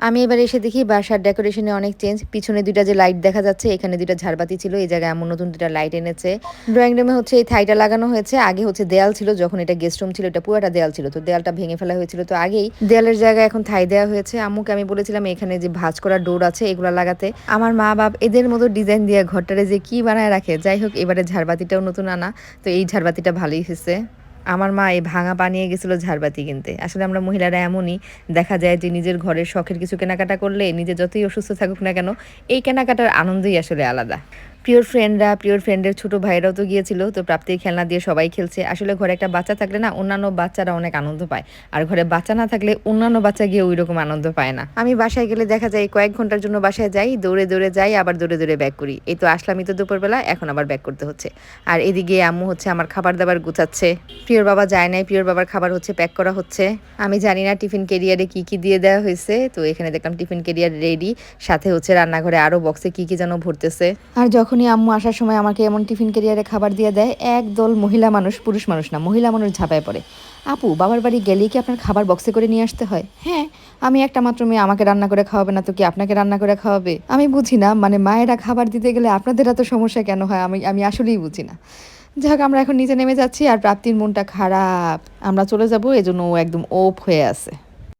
আমি এবার এসে দেখি বাসার ডেকোরেশনে অনেক চেঞ্জ। পিছনে ২টা যে লাইট দেখা যাচ্ছে, এখানে ২টা ঝাড়বাতি ছিল। এই জায়গায় আম্মু নতুন ২টা লাইট এনেছে। ড্রয়িং রুমে হচ্ছে এই থাইটা লাগানো হয়েছে। আগে হচ্ছে দেয়াল ছিল, যখন এটা গেস্ট রুম ছিল এটা পুরোটা দেয়াল ছিল। তো দেয়ালটা ভেঙে ফেলা হয়েছিল, তো আগেই দেয়ালের জায়গায় এখন থাই দেওয়া হয়েছে। আম্মুকে আমি বলেছিলাম এখানে যে ভাঁজ করা ডোর আছে এগুলো লাগাতে। আমার মা বাপ এদের মতো ডিজাইন দিয়ে ঘরটারে যে কি বানায় রাখে। যাই হোক, এবারে ঝাড়বাতিটাও নতুন আনা, তো এই ঝাড়বাতিটা ভালোই হয়েছে। আমার মা এই ভাঙা পা নিয়ে গেছিল ঝাড়বাতি কিনতে। আসলে আমরা মহিলারা এমনই, দেখা যায় যে নিজের ঘরের শখের কিছু কেনাকাটা করলে নিজে যতই অসুস্থ থাকুক না কেন, এই কেনাকাটার আনন্দই আসলে আলাদা। প্রিয় ফ্রেন্ডের ছোট ভাইরাও তো গিয়েছিল, তো প্রাপ্তির খেলনা দিয়ে সবাই খেলছে। আসলে ঘরে একটা বাচ্চা থাকলে না অন্যান্য বাচ্চারা অনেক আনন্দ পায়, আর ঘরে বাচ্চা না থাকলে অন্যান্য বাচ্চা গিয়ে ওই রকম আনন্দ পায় না। আমি বাসায় গেলে দেখা যায় কয়েক ঘন্টার জন্য বাসায় যাই, দৌড়ে দৌড়ে যাই, আবার দৌড়ে দৌড়ে ব্যাক করি। এই তো আসলামই তো দুপুরবেলা, এখন আবার ব্যাক করতে হচ্ছে। আর এদিকে আম্মু হচ্ছে আমার খাবার দাবার গুছাচ্ছে। প্রিয়র বাবা যায় নাই, প্রিয়র বাবার খাবার হচ্ছে প্যাক করা হচ্ছে। আমি জানি না টিফিন ক্যারিয়ারে কি কি দিয়ে দেওয়া হয়েছে, তো এখানে দেখলাম টিফিন ক্যারিয়ার রেডি, সাথে হচ্ছে রান্নাঘরে আরো বক্সে কি কি যেন ভরতেছে। আর যখনই আম্মু আসার সময় আমাকে এমন টিফিন ক্যারিয়ারে খাবার দিয়ে দেয়, একদল মহিলা মানুষ, পুরুষ মানুষ না, মহিলা মানুষ ঝাঁপায় পড়ে। আপু, বাবার বাড়ি গেলেই কি আপনার খাবার বক্সে করে নিয়ে আসতে হয়? হ্যাঁ, আমি একটা মাত্র মেয়ে, আমাকে রান্না করে খাওয়াবে না তো কি আপনাকে রান্না করে খাওয়াবে? আমি বুঝি না, মানে মায়েরা খাবার দিতে গেলে আপনাদের এত সমস্যা কেন হয়, আমি আসলেই বুঝি না। যাক, আমরা এখন নিচে নেমে যাচ্ছি, আর প্রাপ্তির মনটা খারাপ। আমরা চলে যাব, এজন্য ও একদম ওপ হয়ে আছে।